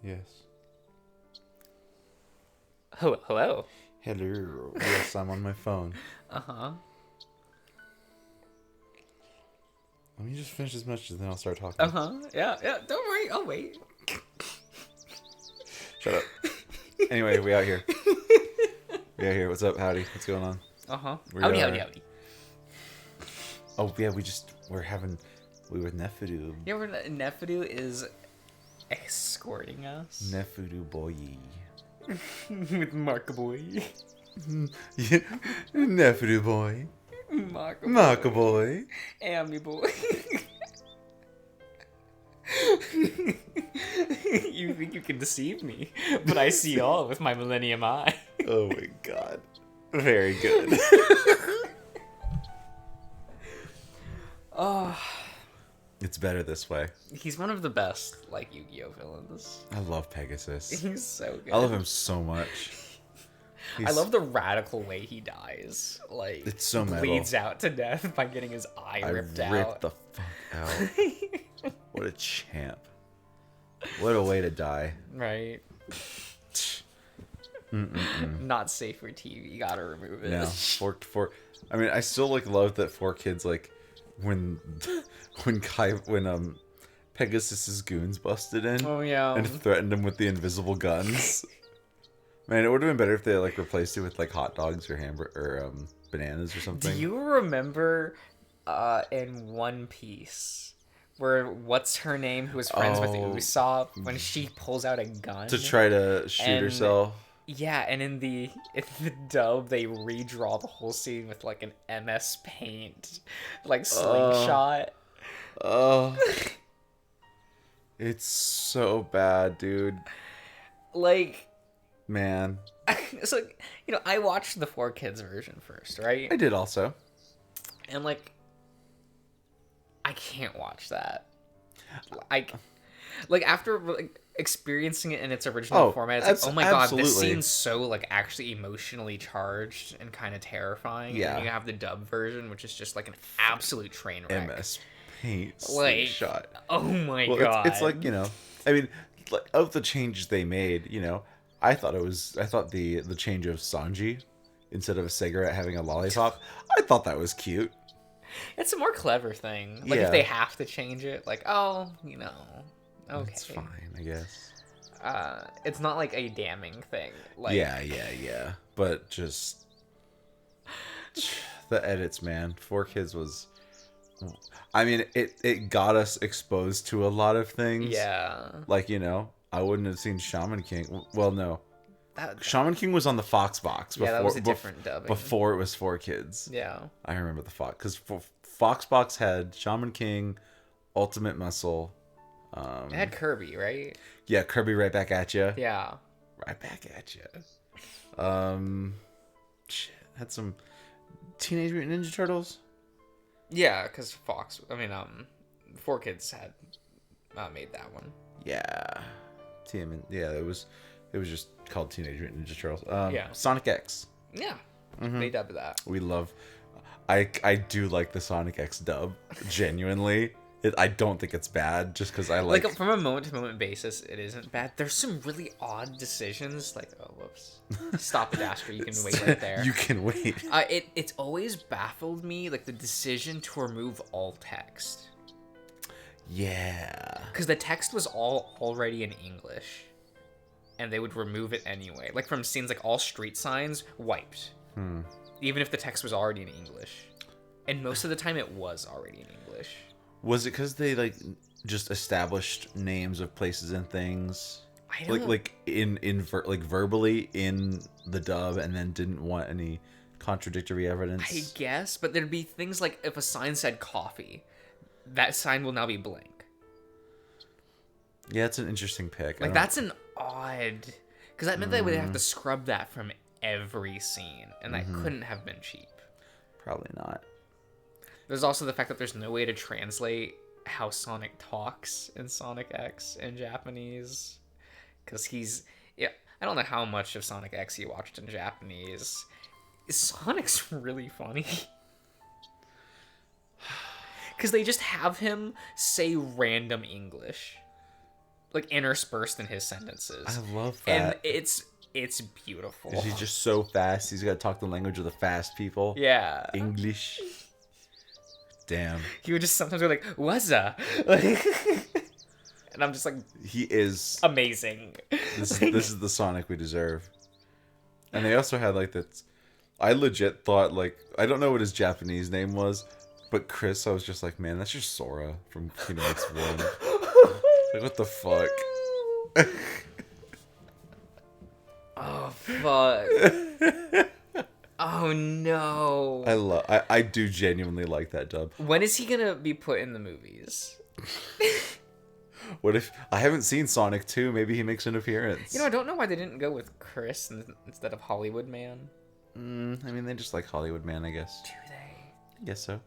Yes. Oh, hello. Hello. Yes, I'm on my phone. Uh-huh. Let me just finish this message and then I'll start talking. Uh-huh. Yeah, yeah. Don't worry. I'll wait. Shut up. Anyway, we out here. We out here. What's up? Howdy. What's going on? Uh-huh. We Howdy, are- howdy, howdy. Oh, yeah, we were Nefudu. Yeah, Nefudu is escorting us. Nefudu boy. With Mark Boy. Yeah. Nefudu boy. Mark boy. Amy Boy. You think you can deceive me, but I see all with my millennium eye. Oh my god. Very good. Oh, It's better this way. he's one of the best, like, Yu-Gi-Oh villains. I love Pegasus. He's so good. I love him so much. I love the radical way he dies. Like, It's so metal. bleeds out to death by getting his eye ripped out. the fuck out. What a champ. What a way to die. Right. Not safe for TV. Gotta remove it. No. I mean, I still love that 4Kids when Pegasus's goons busted in. Oh yeah. And threatened him with the invisible guns. Man, it would have been better if they replaced it with hot dogs or bananas or something. Do you remember in One Piece where what's her name who was friends with Usopp when she pulls out a gun to try to shoot herself? Yeah, and in the dub they redraw the whole scene with an MS Paint slingshot. Oh. It's so bad, dude. Man. So, I watched the 4Kids version first, right? I did also. And I can't watch that. After experiencing it in its original format, it's oh my god, this scene's so actually emotionally charged and kind of terrifying. Yeah. And you have the dub version, which is just an absolute train wreck. MS Paint shot. Oh my god. It's I mean, of the changes they made, I thought the change of Sanji instead of a cigarette having a lollipop, I thought that was cute. It's a more clever thing. If they have to change it, okay. It's fine, I guess. It's not a damning thing. Yeah. But just the edits, man. 4Kids was. I mean, it got us exposed to a lot of things. Yeah. I wouldn't have seen Shaman King. Well, no. Shaman King was on the Fox box. Before, that was a different dubbing. Before it was 4Kids. Yeah. I remember the Fox. Because Fox box had Shaman King, Ultimate Muscle. It had Kirby, right? Yeah, Kirby right back at you. Yeah. Right back at you. Had some Teenage Mutant Ninja Turtles. Yeah, because 4Kids had made that one. Yeah. It was just called Teenage Mutant Ninja Turtles. Yeah. Sonic X. Yeah. They dubbed that. We love. I do like the Sonic X dub. Genuinely. I don't think it's bad just because I like from a moment to moment basis, it isn't bad. There's some really odd decisions. Whoops. Stop Adastra. You can wait right there. You can wait. It's always baffled me, the decision to remove all text. Yeah. Because the text was already in English. And they would remove it anyway. From scenes all street signs, wiped. Even if the text was already in English. And most of the time it was already in English. Was it because they just established names of places and things? I don't... verbally in the dub and then didn't want any contradictory evidence? I guess, but there'd be things if a sign said coffee, that sign will now be blank. Yeah, it's an interesting pick. That's an odd... Because that meant they would have to scrub that from every scene, and that couldn't have been cheap. Probably not. There's also the fact that there's no way to translate how Sonic talks in Sonic X in Japanese. Because I don't know how much of Sonic X you watched in Japanese. Sonic's really funny. Because they just have him say random English. like interspersed in his sentences. I love And that. it's beautiful. 'Cause he's just so fast. He's got to talk the language of the fast people. Yeah. English. Damn. He would just sometimes go like, "What's up?" Like, and I'm just like, He is. amazing. This is the Sonic we deserve. And they also had like that. I legit thought like I don't know what his Japanese name was, but Chris, I was just like, man, that's just Sora from Kingdom Hearts 1. Like, what the fuck? Oh fuck. Oh no. I do genuinely like that dub. When is he gonna be put in the movies? What if I haven't seen Sonic 2? Maybe he makes an appearance. You know, I don't know why they didn't go with Chris instead of Hollywood Man. I mean, they just like Hollywood Man, I guess. Do they? I guess so.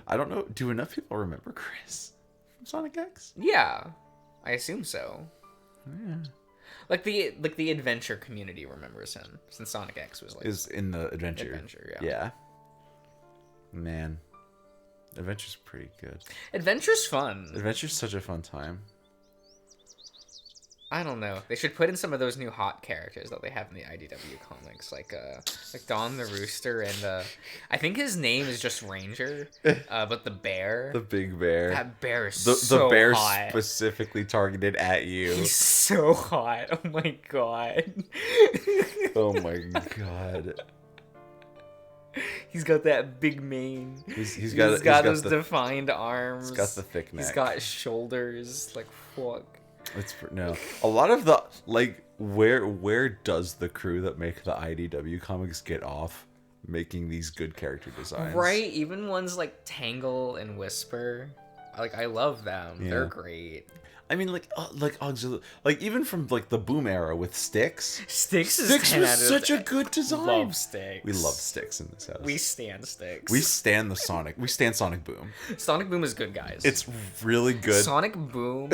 I don't know. Do enough people remember Chris from Sonic X? Yeah, I assume so. Yeah. Like the adventure community remembers him since Sonic X was like Is in the adventure. adventure. Yeah. Yeah. Man, adventure's pretty good. Adventure's fun. Adventure's such a fun time. I don't know. They should put in some of those new hot characters that they have in the IDW comics, like Don the Rooster and I think his name is just Ranger, but the bear. The big bear. That bear is The so bear hot. specifically targeted at you. He's so hot. Oh my god. Oh my god. He's got that big mane. He's got those the, defined arms. He's got the thick neck. He's got shoulders. Like fuck. No. A lot of the like where does the crew that make the IDW comics get off making these good character designs? Right, even ones like Tangle and Whisper. Like I love them. Yeah. They're great. I mean, like even from like the Boom era with Sticks. Sticks is Sticks 10 was out of such a 10. good design. Love Sticks. We love Sticks in this house. We stand Sticks. We stand the Sonic. We stand Sonic Boom. Sonic Boom is good, guys. It's really good. Sonic Boom.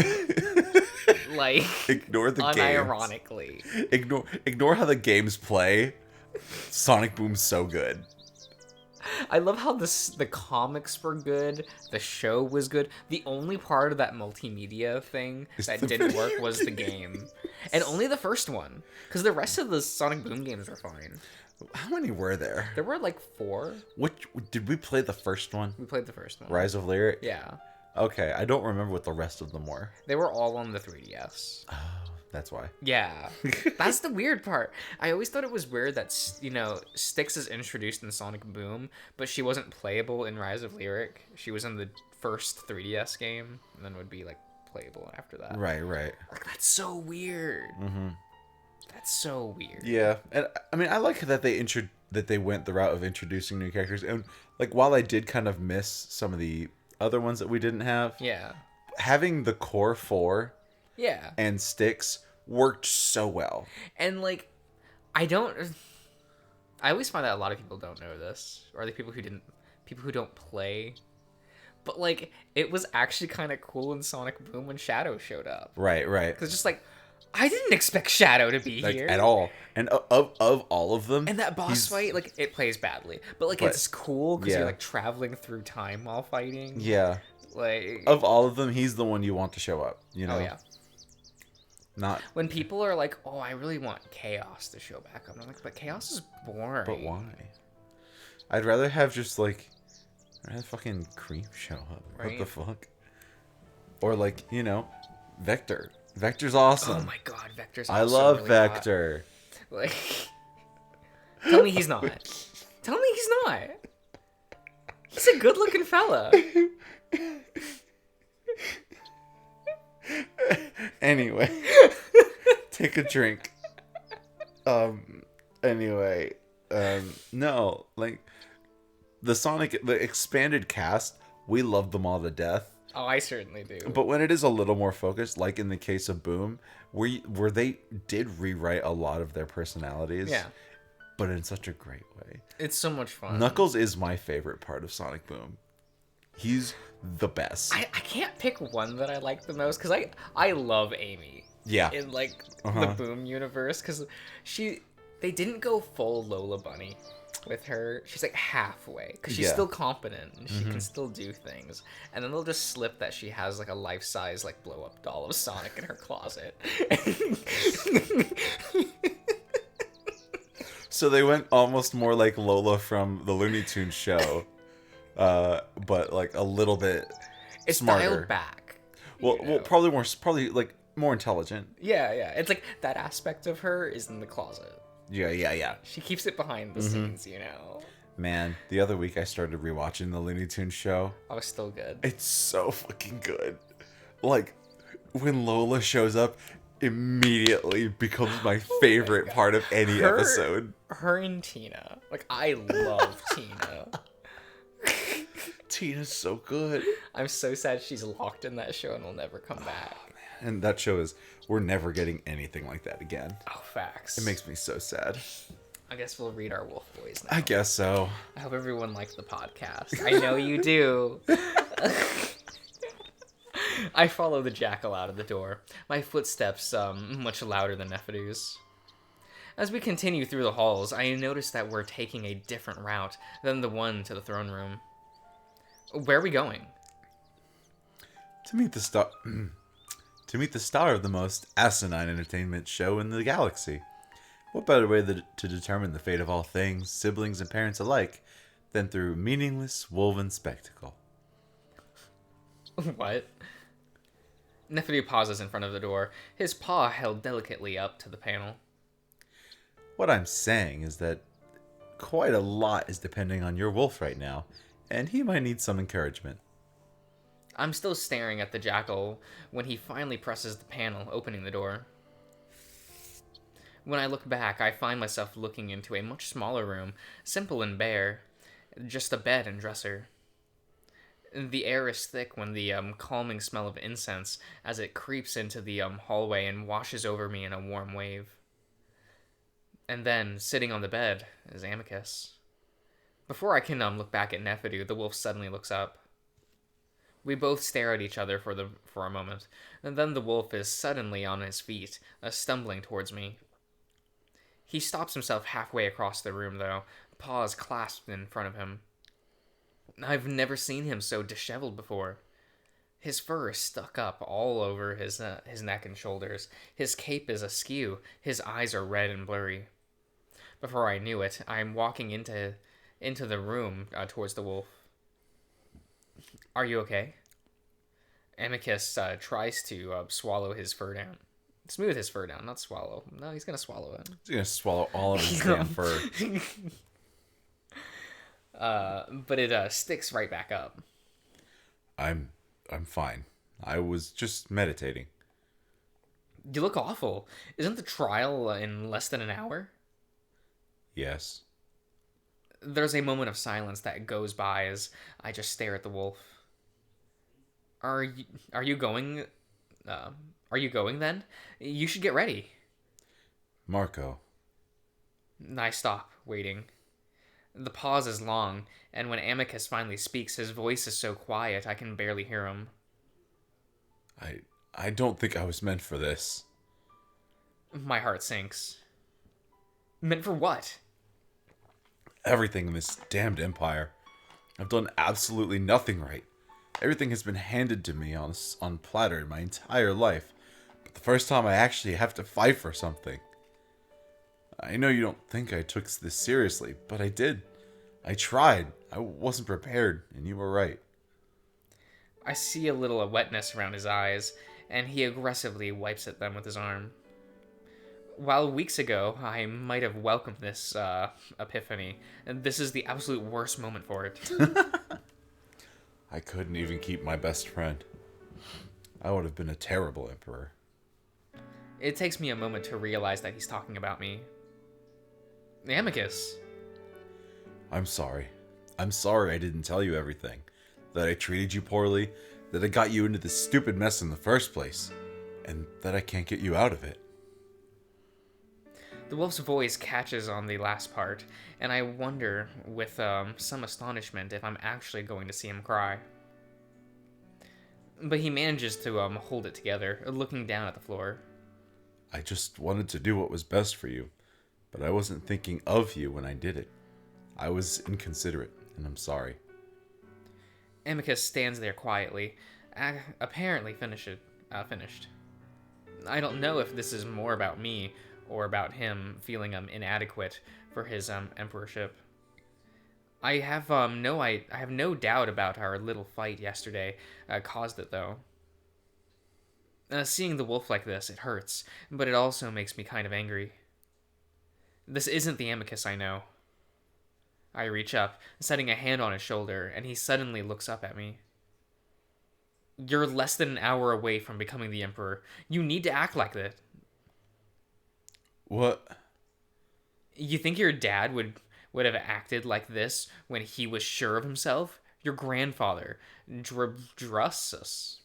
Like Ignore the games. unironically. Ignore how the games play. Sonic Boom's so good. I love how the comics were good, the show was good. The only part of that multimedia thing that didn't work was the game. And only the first one. Because the rest of the Sonic Boom games were fine. How many were there? There were like 4. Which did we play the first one? We played the first one. Rise of Lyric? Yeah. Okay, I don't remember what the rest of them were. They were all on the 3DS. Oh, that's why. Yeah. That's the weird part. I always thought it was weird that, Styx is introduced in Sonic Boom, but she wasn't playable in Rise of Lyric. She was in the first 3DS game, and then would be, like, playable after that. Right. Like, that's so weird. Mm-hmm. That's so weird. Yeah, and I mean, I like that they went the route of introducing new characters, and like while I did kind of miss some of the other ones that we didn't have, Yeah. having the core 4 Yeah. and Styx worked so well. And, like, I always find that a lot of people don't know this, or the people who don't play. But, like, it was actually kind of cool in Sonic Boom when Shadow showed up. Right. Because just, like, I didn't expect Shadow to be Like here. at all. And of all of them, And that boss fight, like, it plays badly. But, like, it's cool because yeah. you're, like, traveling through time while fighting. Yeah. Like... Of all of them, he's the one you want to show up, you know? Oh, yeah. Not... When people are like, oh, I really want Chaos to show back up. I'm like, but Chaos is boring. But why? I'd rather have just, like... I'd rather fucking Cream show up. Right? What the fuck? Or, like, Vector. Vector's awesome. Oh my god, Vector's I also love really Vector. hot. Like, tell me he's not. Tell me he's not. He's a good-looking fella. Anyway. Take a drink. Anyway. No, like, the expanded cast, we love them all to death. Oh, I certainly do. But when it is a little more focused, like in the case of Boom, where they did rewrite a lot of their personalities, Yeah. but in such a great way. It's so much fun. Knuckles is my favorite part of Sonic Boom. He's the best. I can't pick one that I like the most, because I love Amy. Yeah. In, like, Uh-huh. the Boom universe, because They didn't go full Lola Bunny with her. She's like halfway because she's Yeah. still competent and she can still do things. And then they'll just slip that she has like a life-size like blow-up doll of Sonic in her closet. So they went almost more like Lola from the Looney Tunes show, but like a little bit It's smarter. dialed back. Well, you know? probably like more intelligent. Yeah. It's like that aspect of her is in the closet. Yeah. She keeps it behind the scenes, you know. Man, the other week I started rewatching the Looney Tunes show. I was still good. It's so fucking good. Like, when Lola shows up, immediately becomes my favorite part of any episode. Her and Tina. Like, I love Tina. Tina's so good. I'm so sad she's locked in that show and will never come back. And that show is, we're never getting anything like that again. Oh, facts. It makes me so sad. I guess we'll read our Wolf Boys now. I guess so. I hope everyone liked the podcast. I know you do. I follow the jackal out of the door, my footsteps much louder than Nephidou's. As we continue through the halls, I notice that we're taking a different route than the one to the throne room. Where are we going? To meet the star... to meet the star of the most asinine entertainment show in the galaxy. What better way to determine the fate of all things, siblings and parents alike, than through meaningless woven spectacle? What? Nephidou pauses in front of the door, his paw held delicately up to the panel. What I'm saying is that quite a lot is depending on your wolf right now, and he might need some encouragement. I'm still staring at the jackal when he finally presses the panel, opening the door. When I look back, I find myself looking into a much smaller room, simple and bare, just a bed and dresser. The air is thick when the calming smell of incense as it creeps into the hallway and washes over me in a warm wave. And then, sitting on the bed, is Amicus. Before I can look back at Nephidou, the wolf suddenly looks up. We both stare at each other for a moment, and then the wolf is suddenly on his feet, stumbling towards me. He stops himself halfway across the room, though, paws clasped in front of him. I've never seen him so disheveled before. His fur is stuck up all over his neck and shoulders. His cape is askew. His eyes are red and blurry. Before I knew it, I'm walking into the room towards the wolf. Are you okay? Amicus tries to swallow his fur down. Smooth his fur down, not swallow. No, he's gonna swallow it. He's gonna swallow all of his damn fur. But it sticks right back up. I'm fine. I was just meditating. You look awful. Isn't the trial in less than an hour? Yes. There's a moment of silence that goes by as I just stare at the wolf. Are you going? Are you going then? You should get ready. Marco. I stop, waiting. The pause is long, and when Amicus finally speaks, his voice is so quiet I can barely hear him. I don't think I was meant for this. My heart sinks. Meant for what? Everything in this damned empire. I've done absolutely nothing right. Everything has been handed to me on platter my entire life. But the first time I actually have to fight for something. I know you don't think I took this seriously, but I did. I tried. I wasn't prepared, and you were right. I see a little wetness around his eyes, and he aggressively wipes at them with his arm. While weeks ago I might have welcomed this epiphany, and this is the absolute worst moment for it. I couldn't even keep my best friend. I would have been a terrible emperor. It takes me a moment to realize that he's talking about me. Amicus. I'm sorry. I'm sorry I didn't tell you everything. That I treated you poorly, that I got you into this stupid mess in the first place, and that I can't get you out of it. The wolf's voice catches on the last part, and I wonder, with some astonishment, if I'm actually going to see him cry. But he manages to hold it together, looking down at the floor. I just wanted to do what was best for you. but I wasn't thinking of you when I did it. I was inconsiderate, and I'm sorry. Amicus stands there quietly, apparently finished. I don't know if this is more about me or about him feeling inadequate for his emperorship. I have no doubt about our little fight yesterday caused it though. Seeing the wolf like this, it hurts, but it also makes me kind of angry. This isn't the Amicus I know. I reach up, setting a hand on his shoulder, and he suddenly looks up at me. You're less than an hour away from becoming the Emperor. You need to act like that. What? You think your dad would have acted like this when he was sure of himself? Your grandfather, Drusus.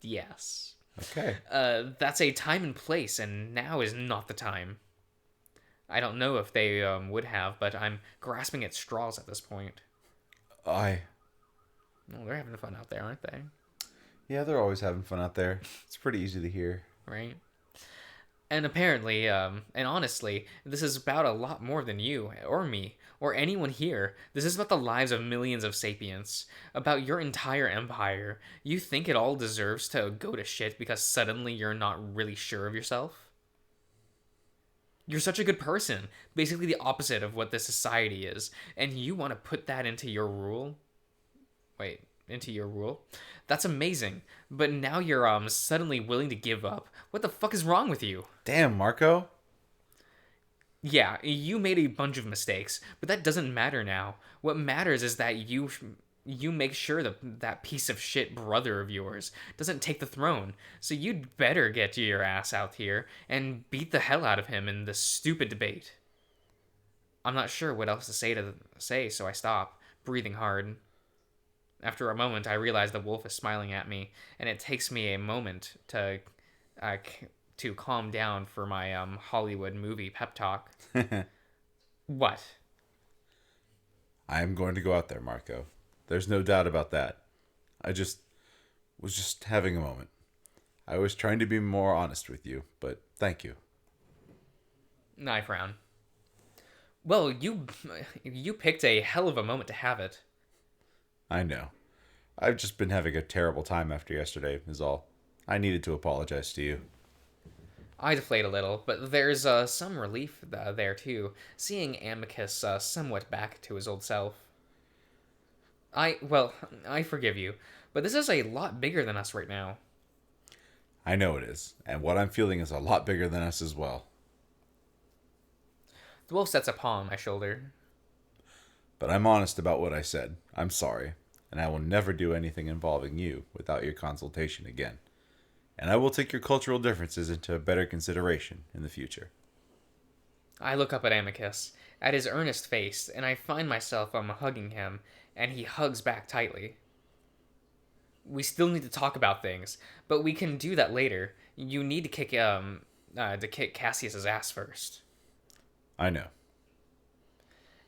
Yes. Okay. That's a time and place, and now is not the time. I don't know if they would have, but I'm grasping at straws at this point. Well, they're having fun out there, aren't they? Yeah, they're always having fun out there. It's pretty easy to hear. Right? And apparently, and honestly, this is about a lot more than you, or me, or anyone here. This is about the lives of millions of sapients, about your entire empire. You think it all deserves to go to shit because suddenly you're not really sure of yourself? You're such a good person, basically the opposite of what this society is, and you want to put that into your rule? Wait, into your rule? That's amazing, but now you're suddenly willing to give up. What the fuck is wrong with you? Damn, Marco. Yeah, you made a bunch of mistakes, but that doesn't matter now. What matters is that you make sure that piece of shit brother of yours doesn't take the throne. So you'd better get your ass out here and beat the hell out of him in this stupid debate. I'm not sure what else to say, so I stop, breathing hard. After a moment, I realize the wolf is smiling at me, and it takes me a moment to calm down for my Hollywood movie pep talk. What? I am going to go out there, Marco. There's no doubt about that. I was just having a moment. I was trying to be more honest with you, but thank you. I frown. Well, you picked a hell of a moment to have it. I know. I've just been having a terrible time after yesterday, is all. I needed to apologize to you. I deflate a little, but there's some relief there too, seeing Amicus somewhat back to his old self. I forgive you, but this is a lot bigger than us right now. I know it is, and what I'm feeling is a lot bigger than us as well. The wolf sets a paw on my shoulder. But I'm honest about what I said. I'm sorry, and I will never do anything involving you without your consultation again. And I will take your cultural differences into better consideration in the future. I look up at Amicus, at his earnest face, and I find myself hugging him, and he hugs back tightly. We still need to talk about things, but we can do that later. You need to kick Cassius's ass first. I know.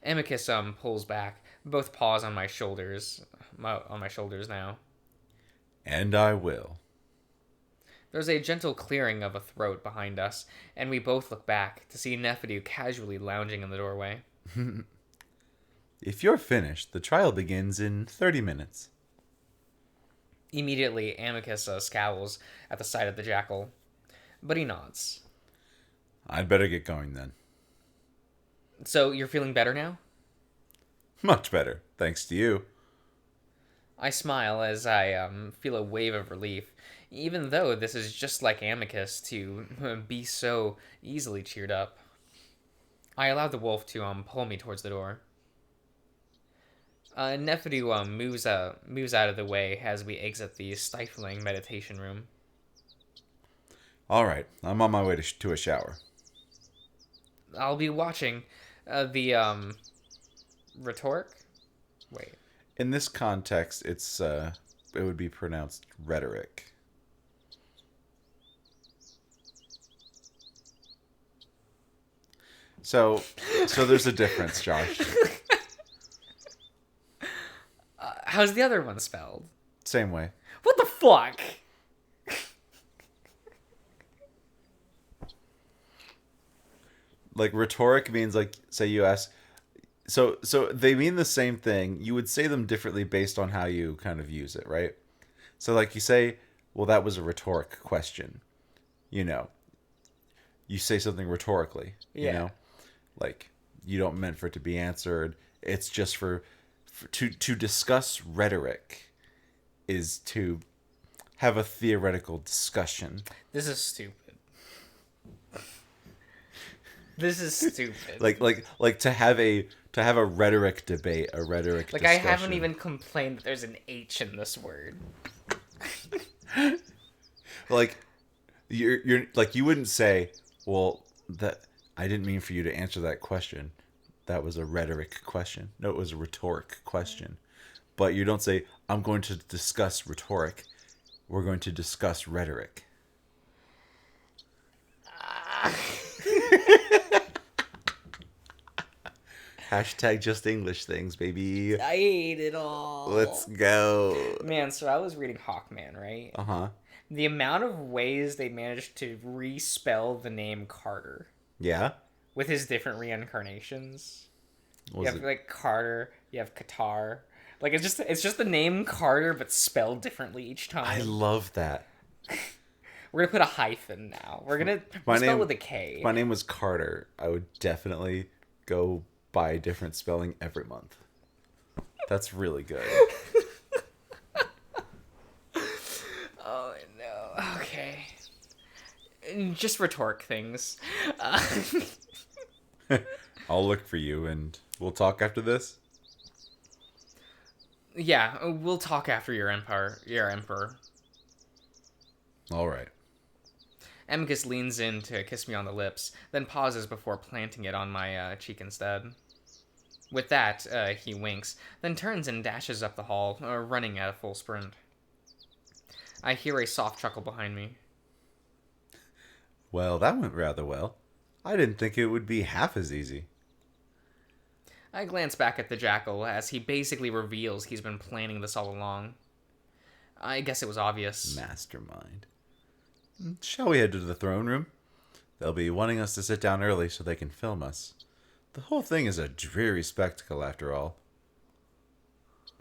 Amicus pulls back, both paws on my shoulders now. And I will. There's a gentle clearing of a throat behind us, and we both look back to see Nephidu casually lounging in the doorway. If you're finished, the trial begins in 30 minutes. Immediately, Amicus scowls at the sight of the jackal, but he nods. I'd better get going then. So, you're feeling better now? Much better, thanks to you. I smile as I feel a wave of relief, even though this is just like Amicus to be so easily cheered up. I allow the wolf to pull me towards the door. Nephidu moves out of the way as we exit the stifling meditation room. All right, I'm on my way to a shower. I'll be watching the rhetoric. Wait. In this context, it would be pronounced rhetoric. So there's a difference, Josh. How's the other one spelled? Same way. What the fuck? Like rhetoric means like say you ask. So they mean the same thing. You would say them differently based on how you kind of use it, right? So like you say, well, that was a rhetoric question. You know, you say something rhetorically. You Yeah. know, like you don't meant for it to be answered. It's just for to discuss rhetoric is to have a theoretical discussion. This is stupid. This is stupid. Like to have a rhetoric debate, a rhetoric Like, I discussion. haven't even complained that there's an H in this word. Like you're like you wouldn't say, well, that I didn't mean for you to answer that question. That was a rhetoric question. No, it was a rhetoric question. But you don't say, I'm going to discuss rhetoric. We're going to discuss rhetoric. Hashtag just English things, baby. I hate it all. Let's go. Man, so I was reading Hawkman, right? Uh-huh. The amount of ways they managed to respell the name Carter Yeah? with his different reincarnations. Was You have it? like Carter, you have Qatar. Like it's just the name Carter but spelled differently each time. I love that. We're gonna put a hyphen now. We're gonna My spell name- with a K. My name was Carter. I would definitely go buy a different spelling every month. That's really good. Oh no. Okay. Just rhetoric things. I'll look for you and we'll talk after this. Yeah, we'll talk after your empire. Your emperor. All right. Amicus leans in to kiss me on the lips, then pauses before planting it on my cheek instead. With that, he winks, then turns and dashes up the hall, running at a full sprint. I hear a soft chuckle behind me. Well, that went rather well. I didn't think it would be half as easy. I glance back at the jackal as he basically reveals he's been planning this all along. I guess it was obvious. Mastermind. Shall we head to the throne room? They'll be wanting us to sit down early so they can film us. The whole thing is a dreary spectacle, after all.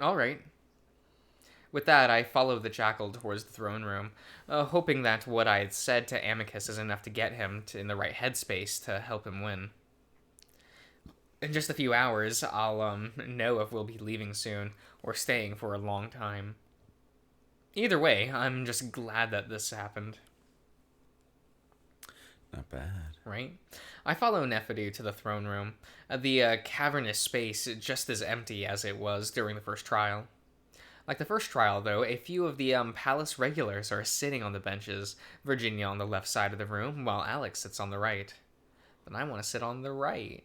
All right. With that, I follow the jackal towards the throne room, hoping that what I had said to Amicus is enough to get him in the right headspace to help him win. In just a few hours, I'll know if we'll be leaving soon or staying for a long time. Either way, I'm just glad that this happened. Not bad. Right? I follow Nephidou to the throne room, the cavernous space just as empty as it was during the first trial. Like the first trial, though, a few of the palace regulars are sitting on the benches, Virginia on the left side of the room, while Alex sits on the right. But I want to sit on the right.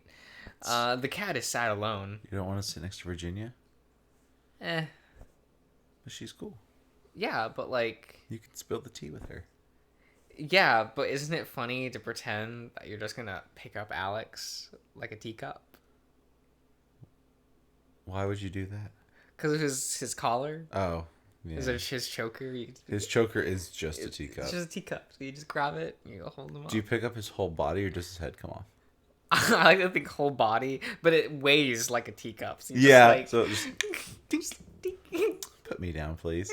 The cat is sat alone. You don't want to sit next to Virginia? Eh. But she's cool. Yeah, but like... You can spill the tea with her. Yeah, but isn't it funny to pretend that you're just gonna pick up Alex like a teacup? Why would you do that? Because of his collar? Oh, yeah. Is it his choker? His choker is just a teacup. It's just a teacup. So you just grab it and you hold him up. Do you pick up his whole body or does his head come off? I like to think whole body, but it weighs like a teacup. So you Yeah, just, so just put me down, please.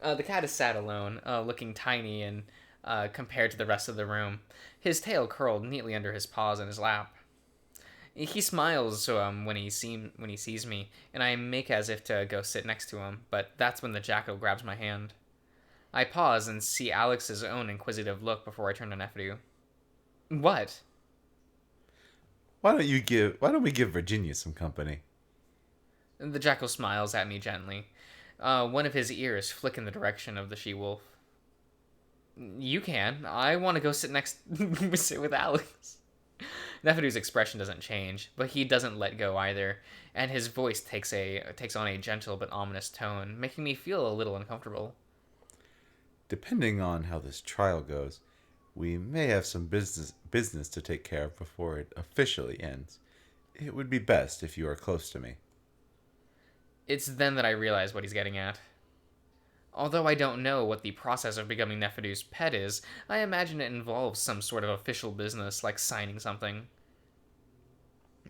The cat is sat alone, looking tiny and compared to the rest of the room. His tail curled neatly under his paws in his lap. He smiles when he sees me, and I make as if to go sit next to him, but that's when the jackal grabs my hand. I pause and see Alex's own inquisitive look before I turn to Nephidou. What? Why don't we give Virginia some company? The jackal smiles at me gently. One of his ears flick in the direction of the she-wolf. You can. I want to go sit with Alex. Nephidou's expression doesn't change, but he doesn't let go either, and his voice takes on a gentle but ominous tone, making me feel a little uncomfortable. Depending on how this trial goes, we may have some business to take care of before it officially ends. It would be best if you are close to me. It's then that I realize what he's getting at. Although I don't know what the process of becoming Nefidu's pet is, I imagine it involves some sort of official business, like signing something.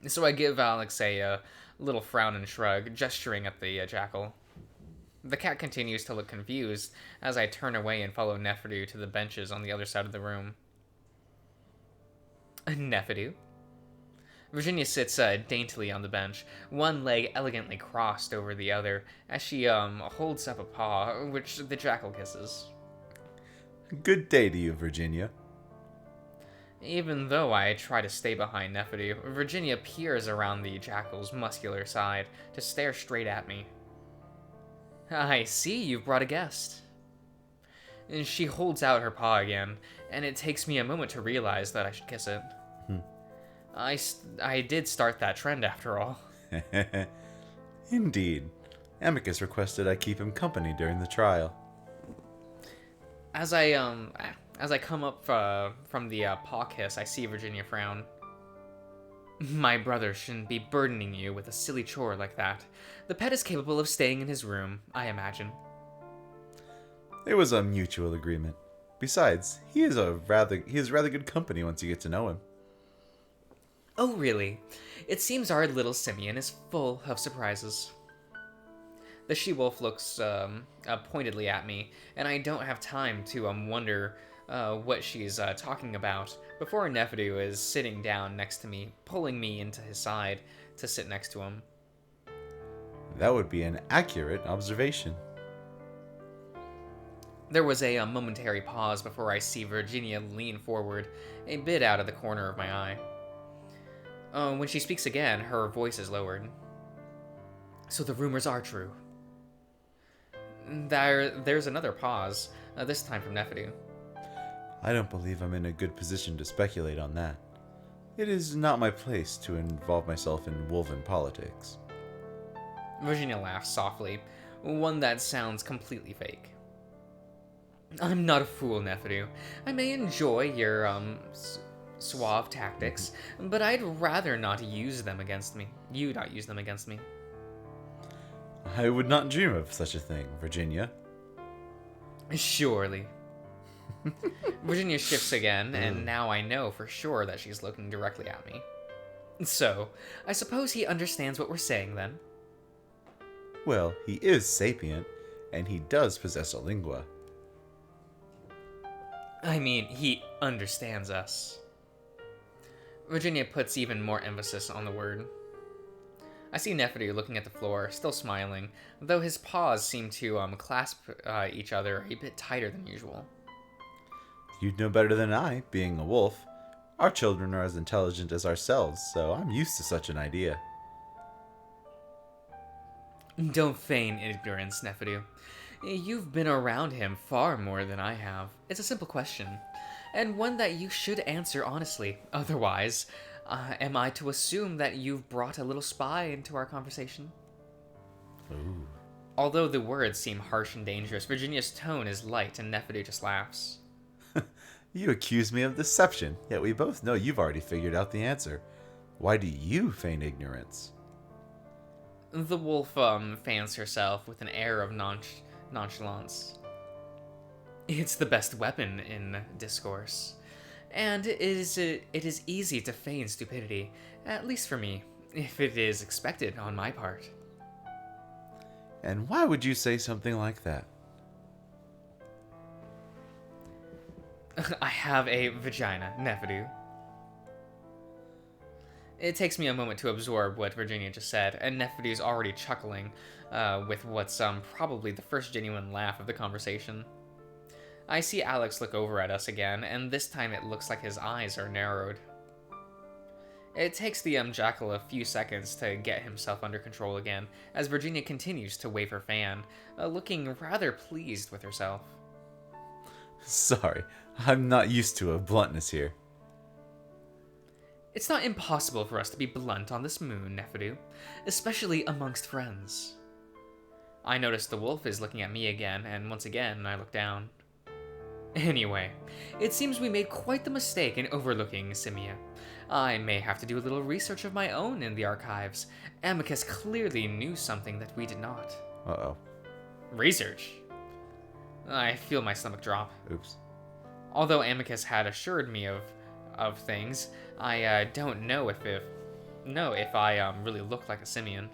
So I give Alex a little frown and shrug, gesturing at the jackal. The cat continues to look confused as I turn away and follow Nefidu to the benches on the other side of the room. Nefidu? Virginia sits daintily on the bench, one leg elegantly crossed over the other, as she holds up a paw, which the jackal kisses. Good day to you, Virginia. Even though I try to stay behind Nefidu, Virginia peers around the jackal's muscular side to stare straight at me. I see you've brought a guest. And she holds out her paw again, and it takes me a moment to realize that I should kiss it. I did start that trend after all. Indeed. Amicus requested I keep him company during the trial. As I come up from the paw kiss, I see Virginia frown. My brother shouldn't be burdening you with a silly chore like that. The pet is capable of staying in his room, I imagine. It was a mutual agreement. Besides, he is rather good company once you get to know him. Oh, really? It seems our little simian is full of surprises. The she-wolf looks pointedly at me, and I don't have time to wonder what she's talking about before Nefidu is sitting down next to me, pulling me into his side to sit next to him. That would be an accurate observation. There was a momentary pause before I see Virginia lean forward, a bit out of the corner of my eye. When she speaks again, her voice is lowered. So the rumors are true. There's another pause, this time from Nefidu. I don't believe I'm in a good position to speculate on that. It is not my place to involve myself in woven politics. Virginia laughs softly, one that sounds completely fake. I'm not a fool, Nefidu. I may enjoy your, suave tactics, but I'd rather not use them against me. You not use them against me. I would not dream of such a thing, Virginia. Surely. Virginia shifts again, and now I know for sure that she's looking directly at me. So, I suppose he understands what we're saying then. Well, he is sapient, and he does possess a lingua. I mean, he understands us. Virginia puts even more emphasis on the word. I see Nefidu looking at the floor, still smiling, though his paws seem to clasp each other a bit tighter than usual. You'd know better than I, being a wolf. Our children are as intelligent as ourselves, so I'm used to such an idea. Don't feign ignorance, Nefidu. You've been around him far more than I have. It's a simple question, and one that you should answer honestly. Otherwise, am I to assume that you've brought a little spy into our conversation? Ooh. Although the words seem harsh and dangerous, Virginia's tone is light, and Nefidu just laughs. You accuse me of deception, yet we both know you've already figured out the answer. Why do you feign ignorance? The wolf fans herself with an air of nonchalance. It's the best weapon in discourse, and it is easy to feign stupidity, at least for me, if it is expected on my part. And why would you say something like that? I have a vagina, Nefidu. It takes me a moment to absorb what Virginia just said, and Nefidu's already chuckling with what's probably the first genuine laugh of the conversation. I see Alex look over at us again, and this time it looks like his eyes are narrowed. It takes the jackal a few seconds to get himself under control again, as Virginia continues to wave her fan, looking rather pleased with herself. Sorry, I'm not used to a bluntness here. It's not impossible for us to be blunt on this moon, Nefidu, especially amongst friends. I notice the wolf is looking at me again, and once again I look down. Anyway, it seems we made quite the mistake in overlooking Simia. I may have to do a little research of my own in the archives. Amicus clearly knew something that we did not. Uh-oh. Research? I feel my stomach drop. Oops. Although Amicus had assured me of things, I don't know if I really look like a simian.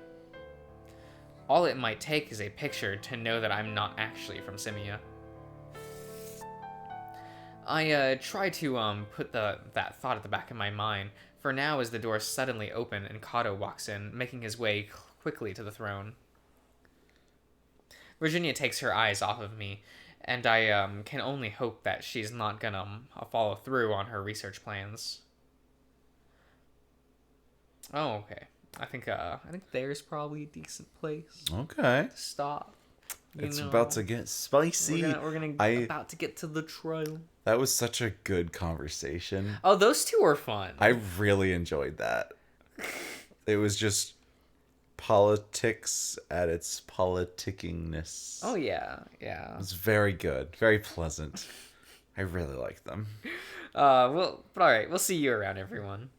All it might take is a picture to know that I'm not actually from Simia. I try to put that thought at the back of my mind, for now as the door suddenly open and Kato walks in, making his way quickly to the throne. Virginia takes her eyes off of me, and I can only hope that she's not gonna follow through on her research plans. Oh, okay. I think there's probably a decent place Okay. to stop. It's about to get spicy. About to get to the trial. That was such a good conversation. Oh, those two were fun. I really enjoyed that. It was just politics at its politickingness. Oh yeah, yeah. It was very good, very pleasant. I really like them. Well, but all right. We'll see you around, everyone.